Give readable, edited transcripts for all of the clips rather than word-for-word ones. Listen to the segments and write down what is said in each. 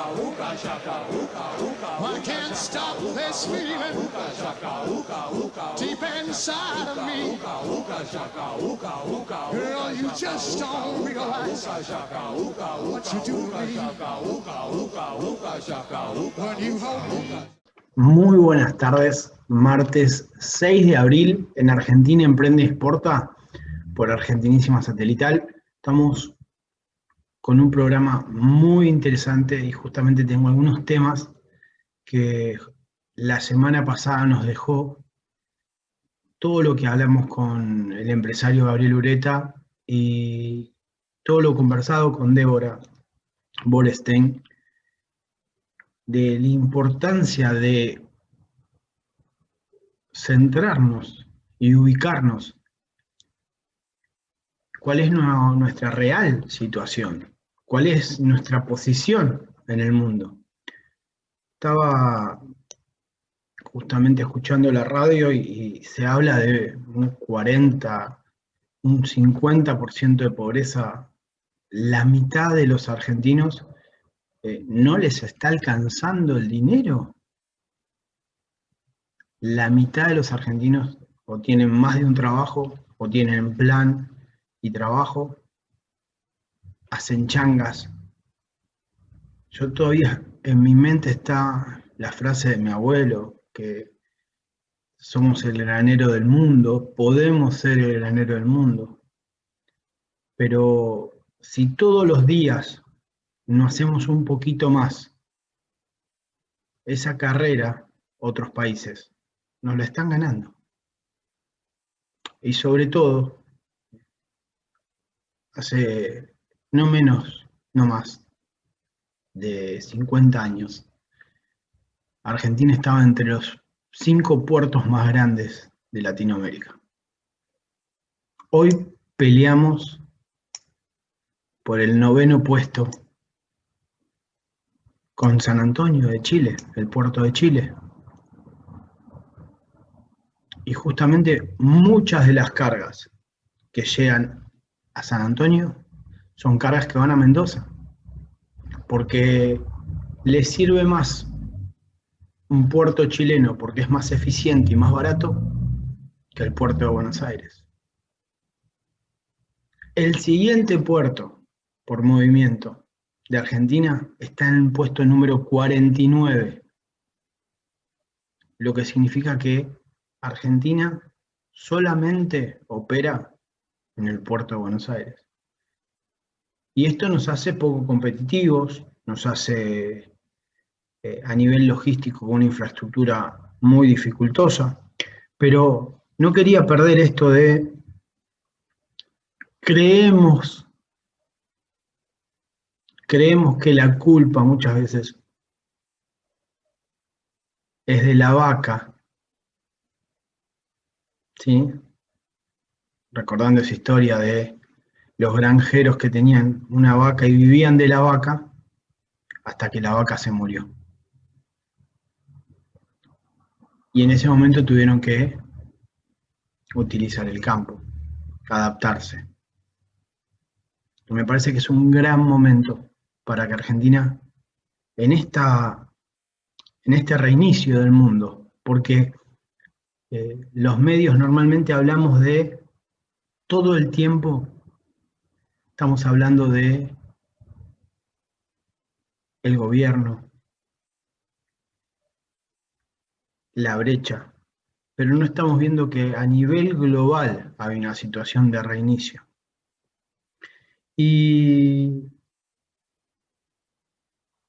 I can't stop this feeling deep inside of me. Girl, you just don't realize what you do to me when you hold me. Muy buenas tardes, martes 6 de abril en Argentina Emprende y Exporta por Argentinísima Satelital. Estamos con un programa muy interesante y justamente tengo algunos temas que la semana pasada nos dejó todo lo que hablamos con el empresario Gabriel Ureta y todo lo conversado con Débora Borestein de la importancia de centrarnos y ubicarnos. ¿Cuál es nuestra real situación? ¿Cuál es nuestra posición en el mundo? Estaba justamente escuchando la radio y se habla de un 40, un 50% de pobreza. La mitad de los argentinos no les está alcanzando el dinero. La mitad de los argentinos o tienen más de un trabajo, o tienen plan y trabajo, hacen changas. Yo todavía, en mi mente está la frase de mi abuelo, que somos el granero del mundo, podemos ser el granero del mundo, pero si todos los días no hacemos un poquito más, esa carrera, otros países nos la están ganando. Y sobre todo, hace no más de 50 años, Argentina estaba entre los 5 puertos más grandes de Latinoamérica. Hoy peleamos por el 9º puesto con San Antonio de Chile, el puerto de Chile. Y justamente muchas de las cargas que llegan a San Antonio son cargas que van a Mendoza, porque les sirve más un puerto chileno porque es más eficiente y más barato que el puerto de Buenos Aires. El siguiente puerto por movimiento de Argentina está en el puesto número 49, lo que significa que Argentina solamente opera en el puerto de Buenos Aires. Y esto nos hace poco competitivos, nos hace a nivel logístico una infraestructura muy dificultosa, pero no quería perder esto de creemos que la culpa muchas veces es de la vaca, ¿sí? Recordando esa historia de los granjeros que tenían una vaca y vivían de la vaca hasta que la vaca se murió. Y en ese momento tuvieron que utilizar el campo, adaptarse. Y me parece que es un gran momento para que Argentina, en este reinicio del mundo, porque los medios normalmente hablamos de todo el tiempo, estamos hablando de el gobierno, la brecha, pero no estamos viendo que a nivel global hay una situación de reinicio. Y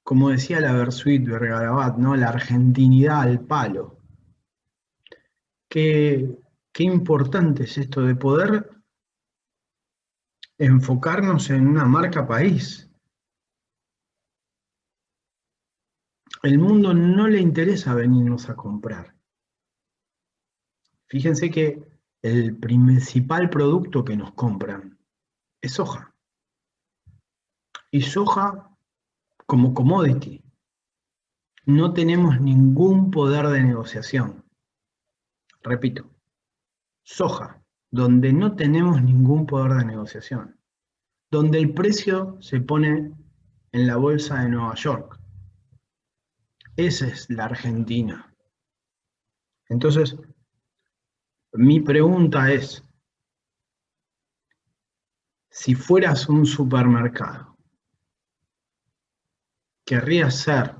como decía la Versuit Vergarabat, ¿no? La argentinidad al palo. Qué importante es esto de poder enfocarnos en una marca país. El mundo no le interesa venirnos a comprar. Fíjense que el principal producto que nos compran es soja. Y soja como commodity. No tenemos ningún poder de negociación. Repito, soja, donde no tenemos ningún poder de negociación. Donde el precio se pone en la bolsa de Nueva York. Esa es la Argentina. Entonces, mi pregunta es, si fueras un supermercado, ¿querrías ser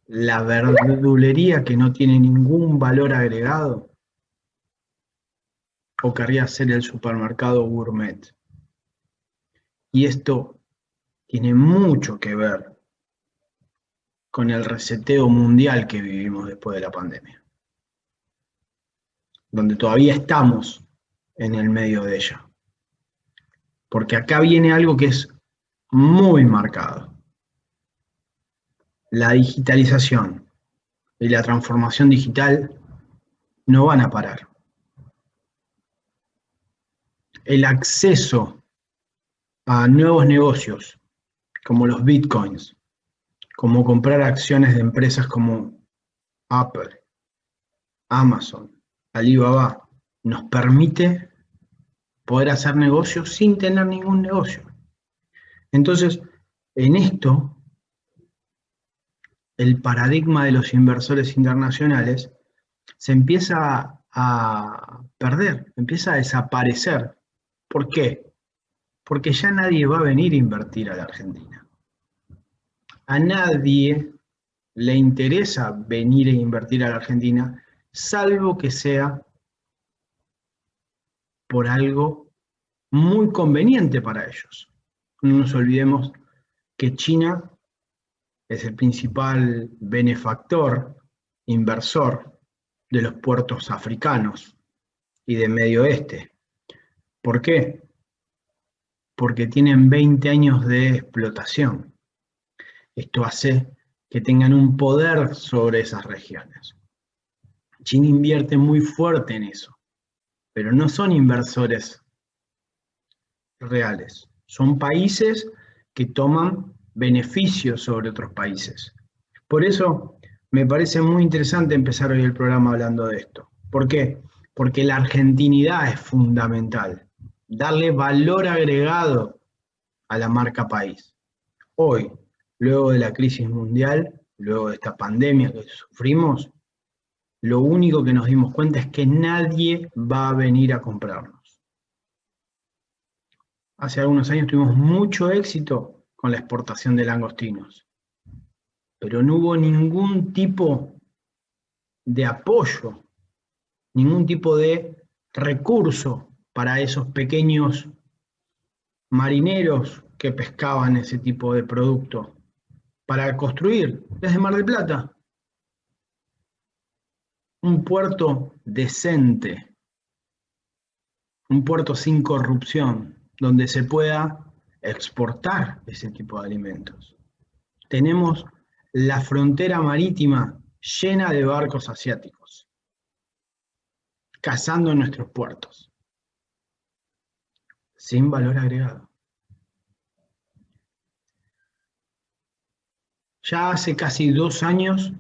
la verdulería que no tiene ningún valor agregado o querrías ser el supermercado gourmet? Y esto tiene mucho que ver con el reseteo mundial que vivimos después de la pandemia, donde todavía estamos en el medio de ella. Porque acá viene algo que es muy marcado. La digitalización y la transformación digital no van a parar. El acceso a nuevos negocios, como los bitcoins, como comprar acciones de empresas como Apple, Amazon, Alibaba, nos permite poder hacer negocios sin tener ningún negocio. Entonces, en esto, el paradigma de los inversores internacionales se empieza a perder, empieza a desaparecer. ¿Por qué? Porque ya nadie va a venir a invertir a la Argentina. A nadie le interesa venir a invertir a la Argentina, salvo que sea por algo muy conveniente para ellos. No nos olvidemos que China es el principal benefactor, inversor de los puertos africanos y de Medio Oeste. ¿Por qué? Porque tienen 20 años de explotación. Esto hace que tengan un poder sobre esas regiones. China invierte muy fuerte en eso, pero no son inversores reales. Son países que toman beneficios sobre otros países. Por eso me parece muy interesante empezar hoy el programa hablando de esto. ¿Por qué? Porque la argentinidad es fundamental. Darle valor agregado a la marca país. Hoy, luego de la crisis mundial, luego de esta pandemia que sufrimos, lo único que nos dimos cuenta es que nadie va a venir a comprarnos. Hace algunos años tuvimos mucho éxito con la exportación de langostinos, pero no hubo ningún tipo de apoyo, ningún tipo de recurso para esos pequeños marineros que pescaban ese tipo de producto para construir desde Mar del Plata un puerto decente, un puerto sin corrupción, donde se pueda exportar ese tipo de alimentos. Tenemos la frontera marítima llena de barcos asiáticos, cazando en nuestros puertos, sin valor agregado. Ya hace casi 2 años,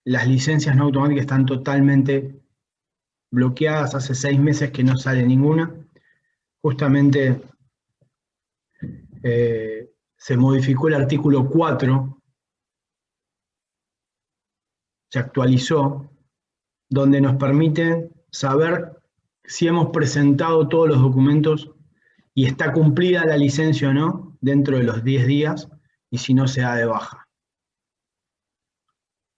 las licencias no automáticas están totalmente bloqueadas, hace 6 meses que no sale ninguna. Justamente se modificó el artículo 4, se actualizó, donde nos permite saber si hemos presentado todos los documentos y está cumplida la licencia o no dentro de los 10 días y si no se da de baja.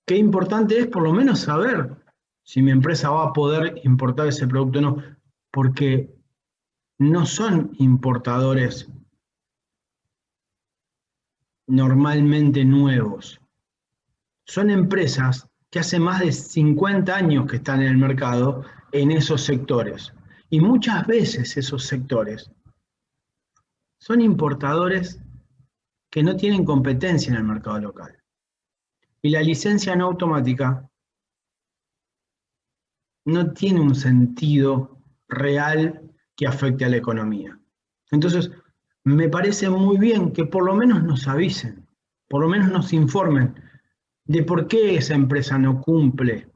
Qué importante es por lo menos saber si mi empresa va a poder importar ese producto o no, porque no son importadores normalmente nuevos. Son empresas que hace más de 50 años que están en el mercado en esos sectores. Y muchas veces esos sectores son importadores que no tienen competencia en el mercado local. Y la licencia no automática no tiene un sentido real que afecte a la economía. Entonces, me parece muy bien que por lo menos nos avisen, por lo menos nos informen de por qué esa empresa no cumple.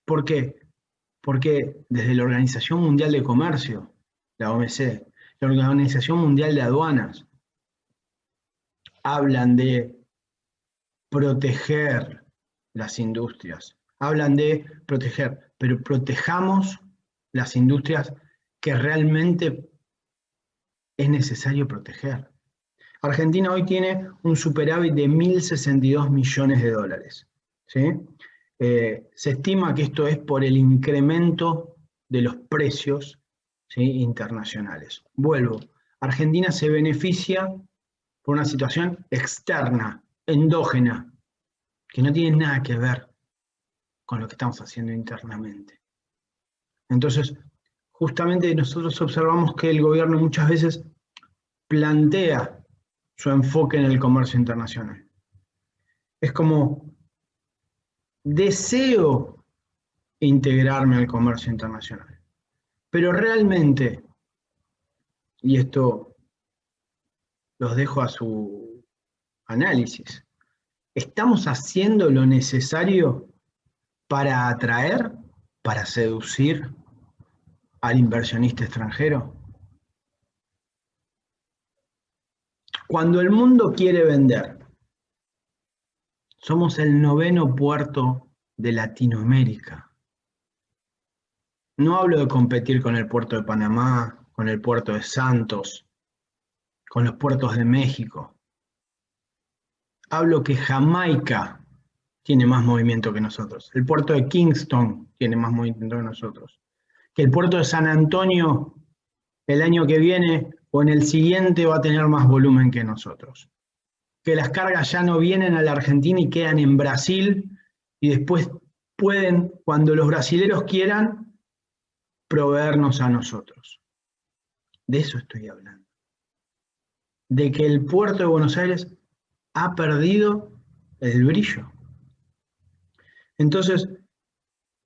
¿Por qué? Porque desde la Organización Mundial de Comercio, la OMC, la Organización Mundial de Aduanas, hablan de proteger las industrias, hablan de proteger, pero protejamos las industrias que realmente es necesario proteger. Argentina hoy tiene un superávit de 1.062 millones de dólares. ¿Sí? Se estima que esto es por el incremento de los precios, ¿sí?, internacionales. Vuelvo, Argentina se beneficia por una situación externa, endógena, que no tiene nada que ver con lo que estamos haciendo internamente. Entonces, justamente nosotros observamos que el gobierno muchas veces plantea su enfoque en el comercio internacional. Es como, deseo integrarme al comercio internacional, pero realmente, y esto los dejo a su análisis, ¿estamos haciendo lo necesario para atraer, para seducir al inversionista extranjero? Cuando el mundo quiere vender, somos el 9º puerto de Latinoamérica. No hablo de competir con el puerto de Panamá, con el puerto de Santos, con los puertos de México. Hablo que Jamaica tiene más movimiento que nosotros. El puerto de Kingston tiene más movimiento que nosotros. Que el puerto de San Antonio el año que viene o en el siguiente va a tener más volumen que nosotros. Que las cargas ya no vienen a la Argentina y quedan en Brasil y después pueden, cuando los brasileros quieran, proveernos a nosotros. De eso estoy hablando. De que el puerto de Buenos Aires ha perdido el brillo. Entonces,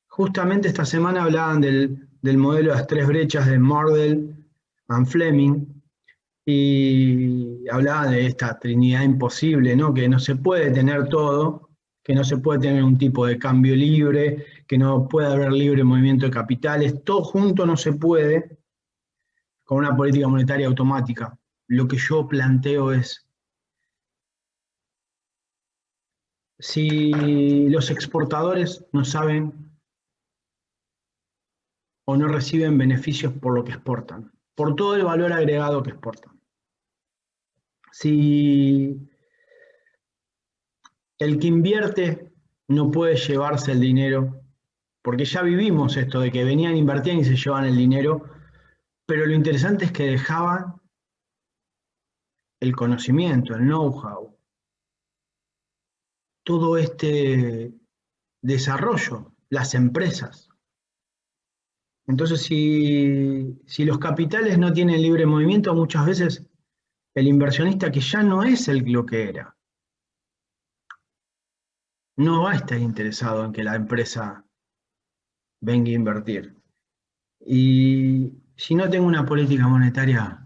justamente esta semana hablaban del modelo de las 3 brechas de Mordell and Fleming y hablaban de esta trinidad imposible, ¿no? Que no se puede tener todo, que no se puede tener un tipo de cambio libre, que no puede haber libre movimiento de capitales, todo junto no se puede con una política monetaria automática. Lo que yo planteo es, si los exportadores no saben o no reciben beneficios por lo que exportan, por todo el valor agregado que exportan. Si el que invierte no puede llevarse el dinero, porque ya vivimos esto de que venían, invertían y se llevan el dinero, pero lo interesante es que dejaban el conocimiento, el know-how, todo este desarrollo, las empresas. Entonces, si los capitales no tienen libre movimiento, muchas veces el inversionista, que ya no es lo que era, no va a estar interesado en que la empresa venga a invertir. Y si no tengo una política monetaria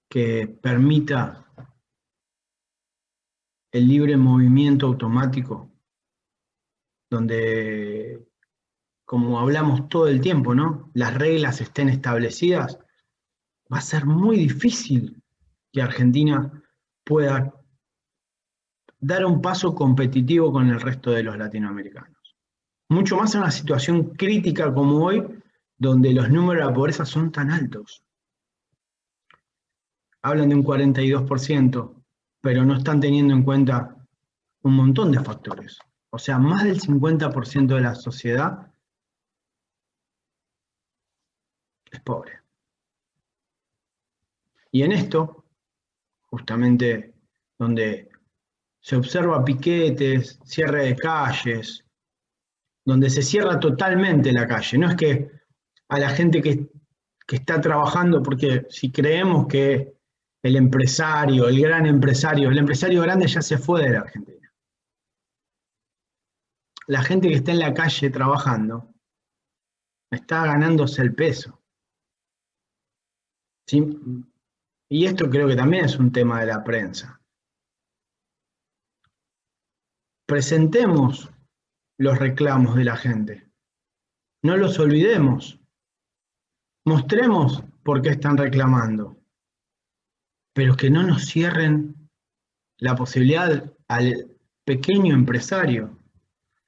que permita el libre movimiento automático, donde, como hablamos todo el tiempo, ¿no?, las reglas estén establecidas, va a ser muy difícil que Argentina pueda dar un paso competitivo con el resto de los latinoamericanos. Mucho más en una situación crítica como hoy, donde los números de la pobreza son tan altos. Hablan de un 42%, pero no están teniendo en cuenta un montón de factores. O sea, más del 50% de la sociedad es pobre. Y en esto, justamente donde se observa piquetes, cierre de calles, donde se cierra totalmente la calle. No es que a la gente que está trabajando, porque si creemos que el empresario, el empresario grande ya se fue de la Argentina. La gente que está en la calle trabajando está ganándose el peso. ¿Sí? Y esto creo que también es un tema de la prensa. Presentemos los reclamos de la gente. No los olvidemos. Mostremos por qué están reclamando. pero que no nos cierren la posibilidad al pequeño empresario,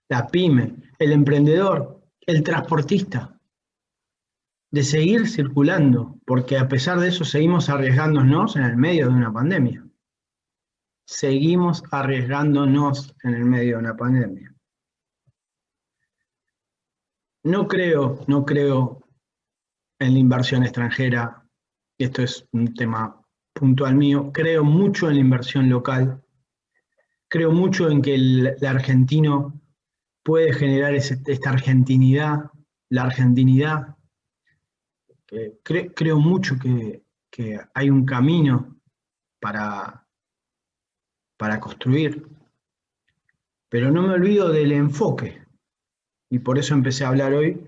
la pyme, el emprendedor, el transportista, de seguir circulando, porque a pesar de eso seguimos arriesgándonos en el medio de una pandemia. Seguimos arriesgándonos en el medio de una pandemia. No creo en la inversión extranjera, esto es un tema puntual mío, creo mucho en la inversión local, creo mucho en que el argentino puede generar esta argentinidad, la argentinidad. Creo mucho que hay un camino para construir, pero no me olvido del enfoque, y por eso empecé a hablar hoy,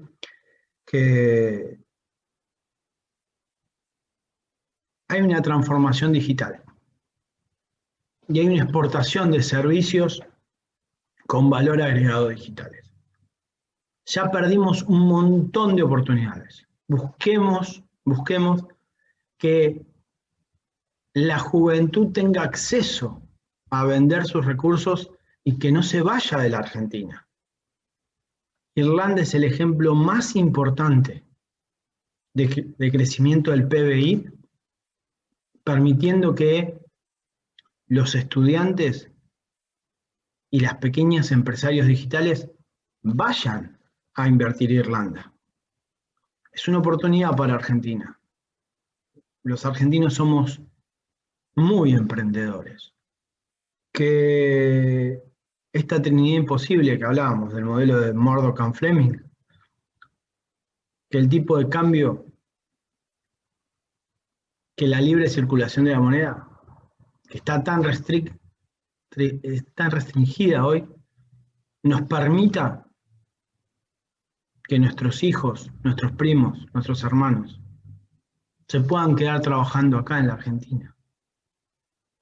que hay una transformación digital y hay una exportación de servicios con valor agregado digitales. Ya perdimos un montón de oportunidades. Busquemos que la juventud tenga acceso a vender sus recursos y que no se vaya de la Argentina. Irlanda es el ejemplo más importante de crecimiento del PBI, permitiendo que los estudiantes y las pequeñas empresarios digitales vayan a invertir en Irlanda. Es una oportunidad para Argentina. Los argentinos somos muy emprendedores. Que esta trinidad imposible que hablábamos, del modelo de Murdoch and Fleming, que el tipo de cambio, que la libre circulación de la moneda, que está tan restringida hoy, nos permita que nuestros hijos, nuestros primos, nuestros hermanos, se puedan quedar trabajando acá en la Argentina.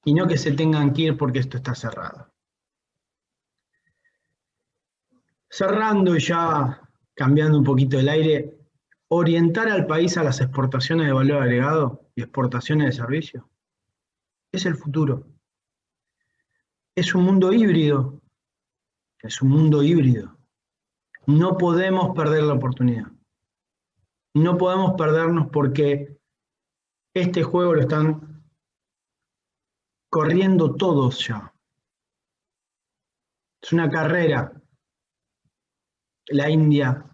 Y no que se tengan que ir porque esto está cerrado. Cerrando y ya cambiando un poquito el aire, orientar al país a las exportaciones de valor agregado y exportaciones de servicios es el futuro. Es un mundo híbrido. Es un mundo híbrido. No podemos perder la oportunidad. No podemos perdernos porque este juego lo están corriendo todos ya. Es una carrera. La India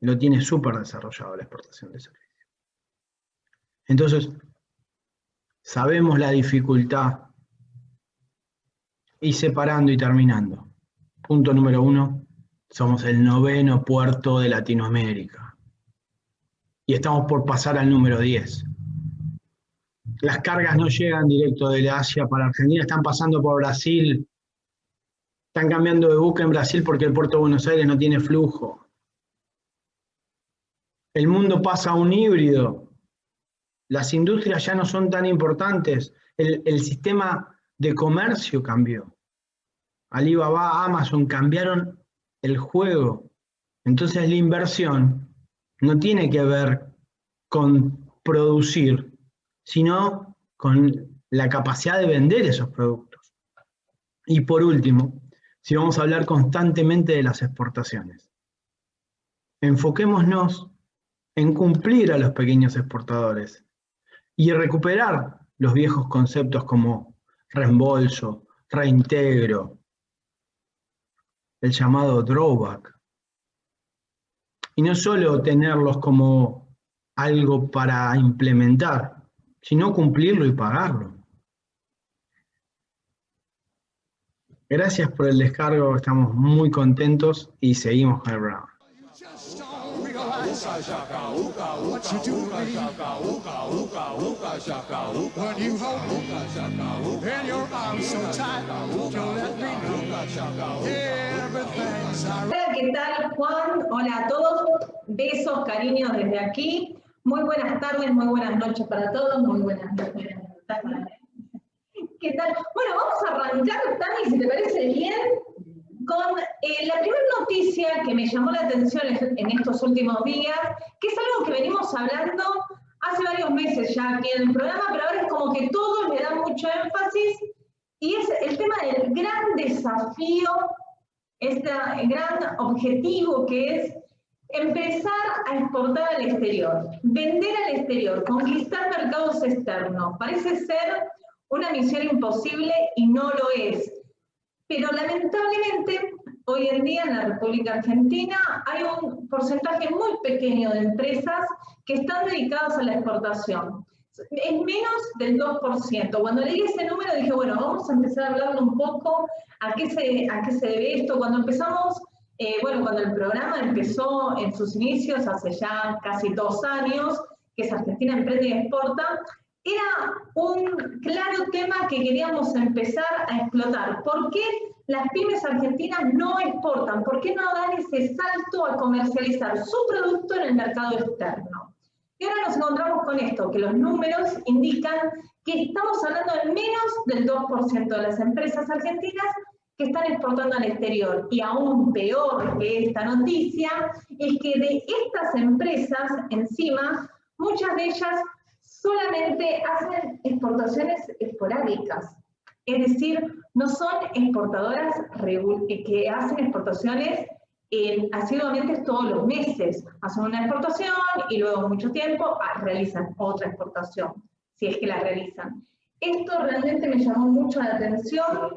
lo tiene súper desarrollado, la exportación de servicios. Entonces, sabemos la dificultad. Y separando y terminando. Punto número 1, somos el 9º puerto de Latinoamérica. Y estamos por pasar al número 10. Las cargas no llegan directo de Asia para Argentina, están pasando por Brasil. Están cambiando de buque en Brasil porque el puerto de Buenos Aires no tiene flujo. El mundo pasa a un híbrido. Las industrias ya no son tan importantes. El sistema de comercio cambió. Alibaba, Amazon cambiaron el juego. Entonces la inversión no tiene que ver con producir, sino con la capacidad de vender esos productos. Y por último, si vamos a hablar constantemente de las exportaciones, enfoquémonos en cumplir a los pequeños exportadores y recuperar los viejos conceptos como reembolso, reintegro, el llamado drawback. Y no solo tenerlos como algo para implementar, sino cumplirlo y pagarlo. Gracias por el descargo, estamos muy contentos y seguimos con el programa. Just don't realize what you do to me when you hold me in your arms so tight. You let me know everything's all right. Hola, ¿qué tal, Juan? Hola a todos. Besos, cariños desde aquí. Muy buenas tardes, muy buenas noches para todos. Muy buenas noches. ¿Qué tal? Bueno, vamos a arrancar, Tami, si te parece bien, con la primera noticia que me llamó la atención en estos últimos días, que es algo que venimos hablando hace varios meses ya aquí en el programa, pero ahora es como que todos le dan mucho énfasis, y es el tema del gran desafío, este gran objetivo que es empezar a exportar al exterior, vender al exterior, conquistar mercados externos. Parece ser una misión imposible y no lo es. Pero lamentablemente, hoy en día en la República Argentina hay un porcentaje muy pequeño de empresas que están dedicadas a la exportación. Es menos del 2%. Cuando leí ese número dije, bueno, vamos a empezar a hablarle un poco a qué se debe esto. Cuando empezamos, cuando el programa empezó en sus inicios, hace ya casi 2 años, que es Argentina Emprende y Exporta, era un claro tema que queríamos empezar a explotar. ¿Por qué las pymes argentinas no exportan? ¿Por qué no dan ese salto a comercializar su producto en el mercado externo? Y ahora nos encontramos con esto, que los números indican que estamos hablando de menos del 2% de las empresas argentinas que están exportando al exterior. Y aún peor que esta noticia es que de estas empresas, encima, muchas de ellas solamente hacen exportaciones esporádicas. Es decir, no son exportadoras que hacen exportaciones asiduamente todos los meses. Hacen una exportación y luego mucho tiempo realizan otra exportación, si es que la realizan. Esto realmente me llamó mucho la atención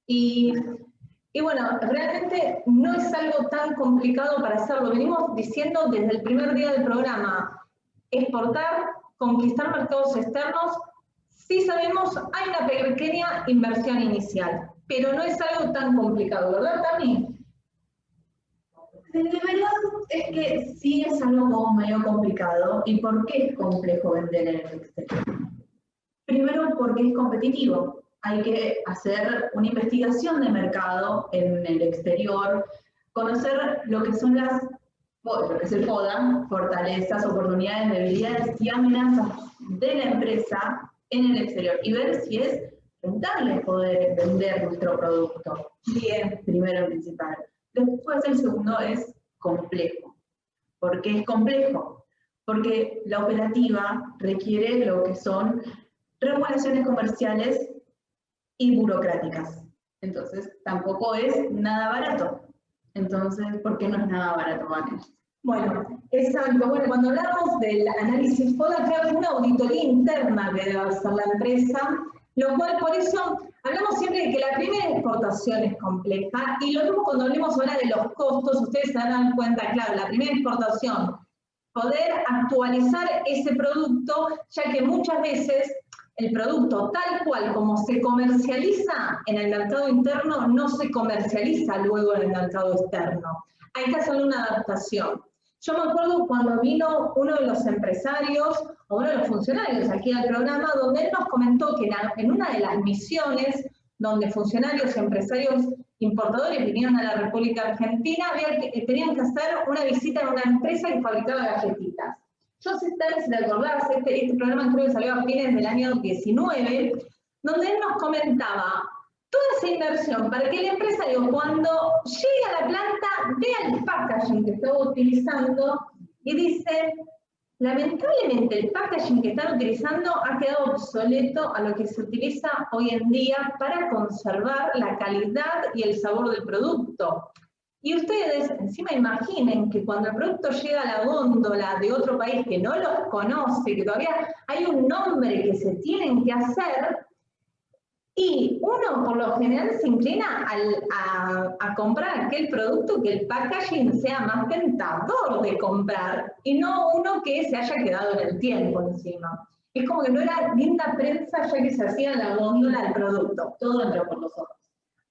y bueno, realmente no es algo tan complicado para hacerlo. Venimos diciendo desde el primer día del programa, exportar, conquistar mercados externos, sí sabemos, hay una pequeña inversión inicial, pero no es algo tan complicado, ¿verdad, Tami? De verdad es que sí es algo como medio complicado. ¿Y por qué es complejo vender en el exterior? Primero porque es competitivo. Hay que hacer una investigación de mercado en el exterior, conocer lo que son lo que es el FODA, fortalezas, oportunidades, debilidades y amenazas de la empresa en el exterior y ver si es rentable poder vender nuestro producto. Bien, primero principal. Después el segundo es complejo. ¿Por qué es complejo? Porque la operativa requiere lo que son regulaciones comerciales y burocráticas. Entonces, tampoco es nada barato. Entonces, ¿por qué no es nada barato, Vane? Bueno, exacto. Bueno, cuando hablamos del análisis FODA, creo que es una auditoría interna que debe hacer la empresa, lo cual por eso hablamos siempre de que la primera exportación es compleja, y lo mismo cuando hablemos ahora de los costos, ustedes se dan cuenta, claro, la primera exportación, poder actualizar ese producto, ya que muchas veces el producto tal cual como se comercializa en el mercado interno, no se comercializa luego en el mercado externo. Hay que hacerle una adaptación. Yo me acuerdo cuando vino uno de los empresarios, o uno de los funcionarios aquí al programa, donde él nos comentó que en una de las misiones, donde funcionarios y empresarios importadores vinieron a la República Argentina, tenían que hacer una visita a una empresa que fabricaba galletitas. Yo sé si te acordás, este programa creo que salió a fines del año 19, donde él nos comentaba toda esa inversión para que el empresario cuando llegue a la planta vea el packaging que estaba utilizando y dice, lamentablemente el packaging que están utilizando ha quedado obsoleto a lo que se utiliza hoy en día para conservar la calidad y el sabor del producto. Y ustedes encima imaginen que cuando el producto llega a la góndola de otro país que no los conoce, que todavía hay un nombre que se tienen que hacer, y uno por lo general se inclina a comprar aquel producto que el packaging sea más tentador de comprar, y no uno que se haya quedado en el tiempo encima. Es como que no era linda prensa ya que se hacía en la góndola del producto. Todo entró por los ojos.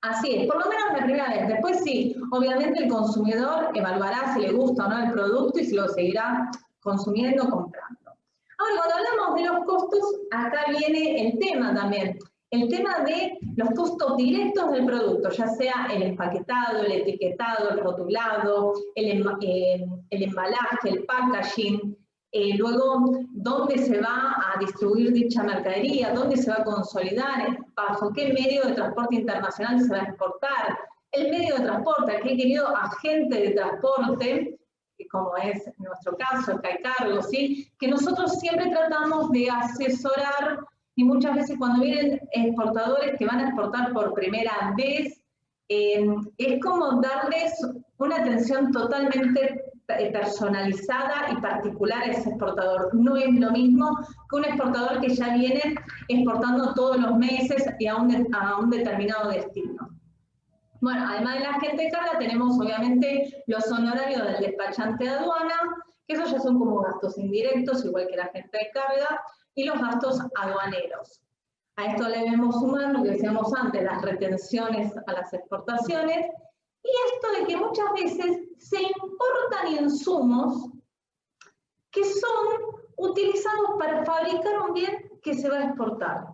Así es, por lo menos la primera vez. Después sí, obviamente el consumidor evaluará si le gusta o no el producto y si lo seguirá consumiendo o comprando. Ahora, cuando hablamos de los costos, acá viene el tema también. El tema de los costos directos del producto, ya sea el empaquetado, el etiquetado, el rotulado, el embalaje, el packaging, luego dónde se va a distribuir dicha mercadería, dónde se va a consolidar, bajo qué medio de transporte internacional se va a exportar, el medio de transporte, aquel querido agente de transporte, como es nuestro caso, Skycargo, ¿sí? Que nosotros siempre tratamos de asesorar, y muchas veces cuando vienen exportadores que van a exportar por primera vez, es como darles una atención totalmente personalizada y particular a ese exportador. No es lo mismo que un exportador que ya viene exportando todos los meses y a un determinado destino. Bueno, además de la gente de carga, tenemos obviamente los honorarios del despachante de aduana, que esos ya son como gastos indirectos, igual que la gente de carga, y los gastos aduaneros. A esto le debemos sumar lo que decíamos antes, las retenciones a las exportaciones, y esto de que muchas veces se importan insumos que son utilizados para fabricar un bien que se va a exportar.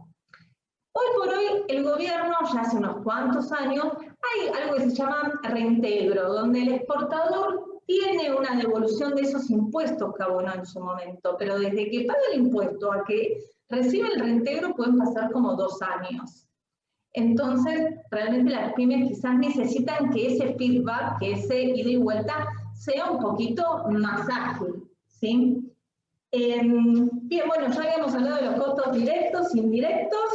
Hoy por hoy el gobierno, ya hace unos cuantos años, hay algo que se llama reintegro, donde el exportador tiene una devolución de esos impuestos que abonó en su momento, pero desde que paga el impuesto a que recibe el reintegro pueden pasar como 2 años. Entonces, realmente las pymes quizás necesitan que ese feedback, que ese ida y vuelta, sea un poquito más ágil, ¿sí? Bien, bueno, ya habíamos hablado de los costos directos, indirectos.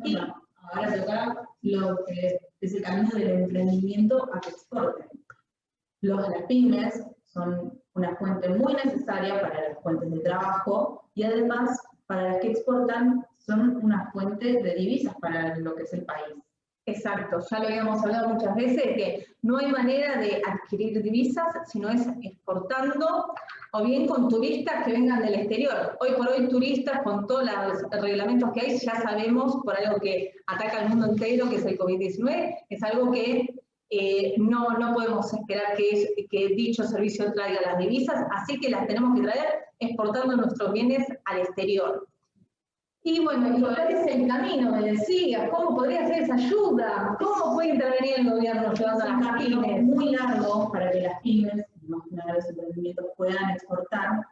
Y ahora toca lo que es el camino del emprendimiento a que exporten. Las pymes son una fuente muy necesaria para las fuentes de trabajo y además para las que exportan son una fuente de divisas para lo que es el país. Exacto, ya lo habíamos hablado muchas veces, que no hay manera de adquirir divisas si no es exportando o bien con turistas que vengan del exterior. Hoy por hoy turistas con todos los reglamentos que hay ya sabemos por algo que ataca al mundo entero, que es el COVID-19, es algo que no podemos esperar que dicho servicio traiga las divisas, así que las tenemos que traer exportando nuestros bienes al exterior. Y bueno, ¿cuál es el camino? Me decías, ¿cómo podría ser esa ayuda? ¿Cómo puede intervenir el gobierno llevando a las pymes? Es muy largo para que las pymes, más que nada los emprendimientos, puedan exportar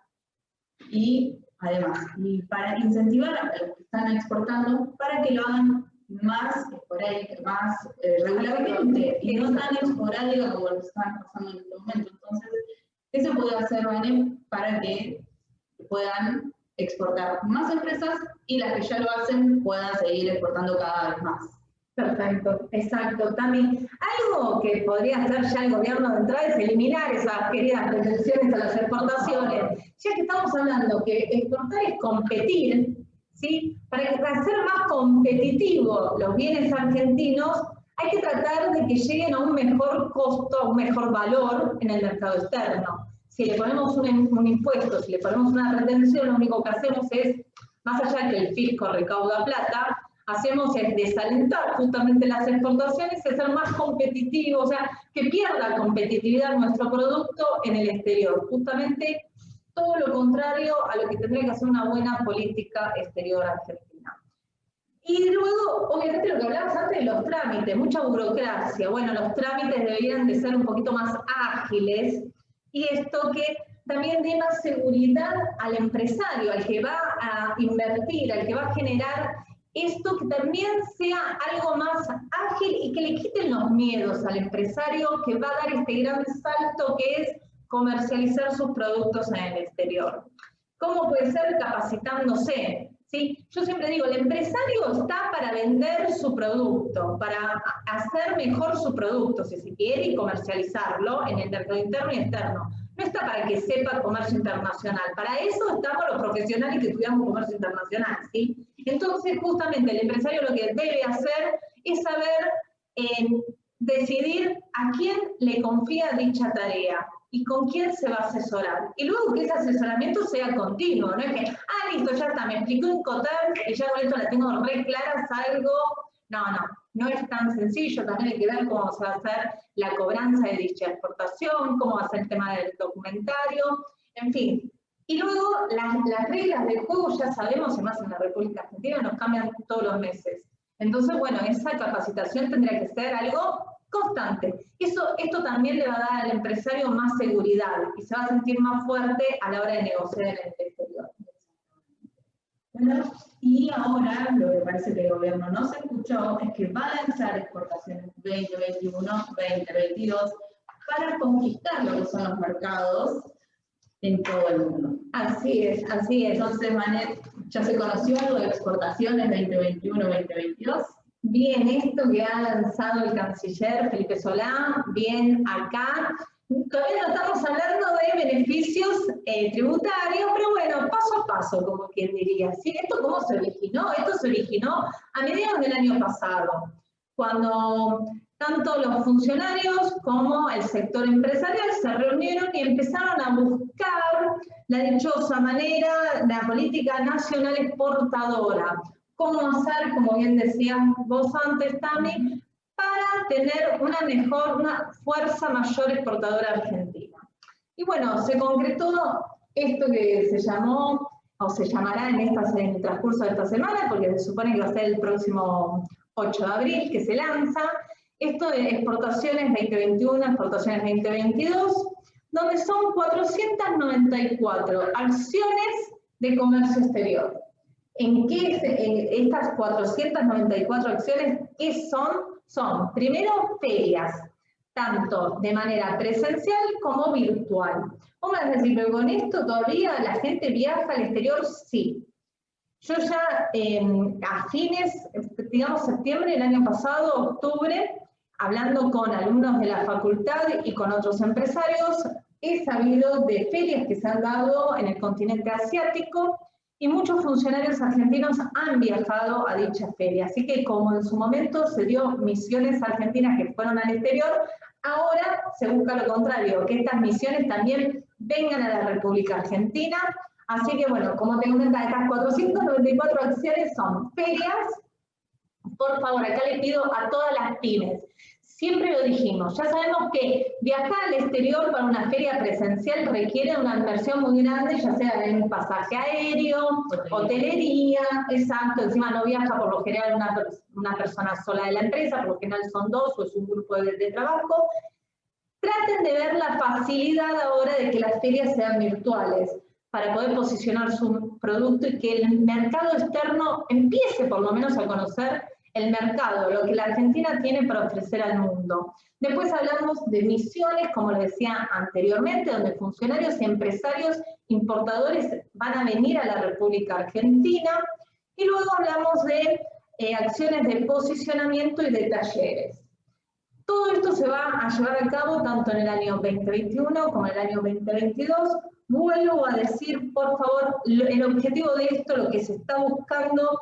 y además, y para incentivar a los que están exportando para que lo hagan más regularmente y no tan esporádico como lo están pasando en este momento. Entonces, ¿qué se puede hacer, Vane, para que puedan exportar más empresas y las que ya lo hacen puedan seguir exportando cada vez más? Perfecto, exacto. También algo que podría hacer ya el gobierno de entrada es eliminar esas queridas retenciones a las exportaciones. Ya que estamos hablando que exportar es competir, ¿sí? Para hacer más competitivos los bienes argentinos, hay que tratar de que lleguen a un mejor costo, a un mejor valor en el mercado externo. Si le ponemos un impuesto, si le ponemos una retención, lo único que hacemos es, más allá de que el fisco recauda plata, hacemos es desalentar justamente las exportaciones y hacer más competitivos, o sea, que pierda competitividad nuestro producto en el exterior. Justamente todo lo contrario a lo que tendría que hacer una buena política exterior argentina. Y luego, obviamente, lo que hablabas antes de los trámites, mucha burocracia. Bueno, los trámites deberían de ser un poquito más ágiles, y esto que también dé más seguridad al empresario, al que va a invertir, al que va a generar esto, que también sea algo más ágil y que le quiten los miedos al empresario que va a dar este gran salto que es comercializar sus productos en el exterior. ¿Cómo puede ser? Capacitándose, ¿sí? Yo siempre digo, el empresario está para vender su producto, para hacer mejor su producto, si se quiere, y comercializarlo en el mercado interno y externo. No está para que sepa comercio internacional. Para eso estamos los profesionales que estudiamos comercio internacional, ¿sí? Entonces, justamente, el empresario lo que debe hacer es saber decidir a quién le confía dicha tarea y con quién se va a asesorar. Y luego que ese asesoramiento sea continuo, no es que, listo, ya está, me explicó un Coterm y ya con esto la tengo re clara, salgo. No es tan sencillo, también hay que ver cómo se va a hacer la cobranza de dicha exportación, cómo va a ser el tema del documentario, en fin. Y luego las reglas del juego ya sabemos, y más en la República Argentina, nos cambian todos los meses. Entonces, bueno, esa capacitación tendría que ser algo constante. Esto también le va a dar al empresario más seguridad y se va a sentir más fuerte a la hora de negociar en el exterior. Bueno, y ahora lo que parece que el gobierno no se escuchó es que va a lanzar exportaciones 2021, 2022 para conquistar lo que son los mercados en todo el mundo. Así es, así es. Entonces, Manet, ¿ya se conoció algo de exportaciones 2021-2022? Bien, esto que ha lanzado el canciller Felipe Solá, bien acá. Todavía no estamos hablando de beneficios tributarios, pero bueno, paso a paso, como quien diría. ¿Sí? ¿Esto cómo se originó? Esto se originó a mediados del año pasado, cuando tanto los funcionarios como el sector empresarial se reunieron y empezaron a buscar la dichosa manera, la política nacional exportadora. ¿Cómo hacer, como bien decías vos antes, Tami, para tener una fuerza mayor exportadora argentina? Y bueno, se concretó esto que se llamó, o se llamará en el transcurso de esta semana, porque se supone que va a ser el próximo 8 de abril que se lanza, esto de exportaciones 2021, exportaciones 2022, donde son 494 acciones de comercio exterior. ¿En estas 494 acciones, qué son? Son, primero, ferias, tanto de manera presencial como virtual. Vos me vas a decir, pero con esto todavía la gente viaja al exterior, sí. Yo ya a fines, digamos septiembre del año pasado, octubre, hablando con alumnos de la facultad y con otros empresarios, he sabido de ferias que se han dado en el continente asiático y muchos funcionarios argentinos han viajado a dicha feria. Así que como en su momento se dio misiones argentinas que fueron al exterior, ahora se busca lo contrario, que estas misiones también vengan a la República Argentina. Así que bueno, como te comenta, estas 494 acciones son ferias. Por favor, acá le pido a todas las pymes, siempre lo dijimos, ya sabemos que viajar al exterior para una feria presencial requiere una inversión muy grande, ya sea en pasaje aéreo, hotelería, exacto, encima no viaja por lo general una persona sola de la empresa, por lo general son dos o es un grupo de trabajo. Traten de ver la facilidad ahora de que las ferias sean virtuales, para poder posicionar su producto y que el mercado externo empiece por lo menos a conocer el mercado, lo que la Argentina tiene para ofrecer al mundo. Después hablamos de misiones, como les decía anteriormente, donde funcionarios y empresarios importadores van a venir a la República Argentina. Y luego hablamos de acciones de posicionamiento y de talleres. Todo esto se va a llevar a cabo tanto en el año 2021 como en el año 2022. Vuelvo a decir, por favor, el objetivo de esto, lo que se está buscando,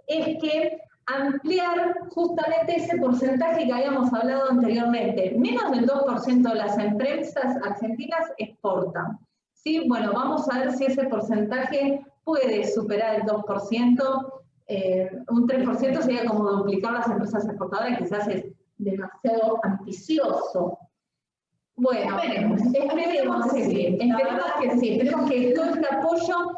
es que ampliar justamente ese porcentaje que habíamos hablado anteriormente. Menos del 2% de las empresas argentinas exportan. ¿Sí? Bueno, vamos a ver si ese porcentaje puede superar el 2%. Un 3% sería como duplicar las empresas exportadoras, quizás es demasiado ambicioso. Bueno, esperemos que sí, esperemos que todo este apoyo,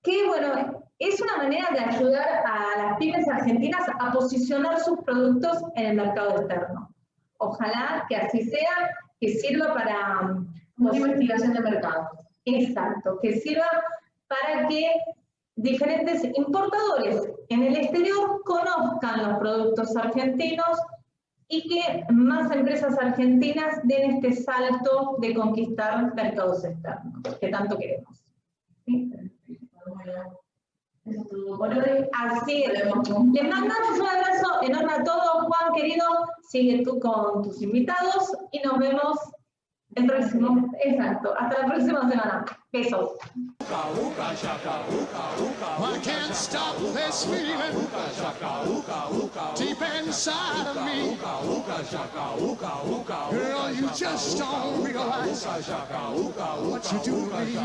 que bueno, es una manera de ayudar a las pymes argentinas a posicionar sus productos en el mercado externo. Ojalá que así sea, que sirva para una investigación de mercado. Exacto, que sirva para que diferentes importadores en el exterior conozcan los productos argentinos y que más empresas argentinas den este salto de conquistar mercados externos, que tanto queremos. ¿Sí? Eso es todo por hoy. Así es. Les mandamos un abrazo enorme a todos. Juan, querido, sigue tú con tus invitados y nos vemos el próximo. Exacto. Hasta la próxima semana. Besos. I can't stop this feeling deep inside of me. Girl, you just don't realize what you do to me.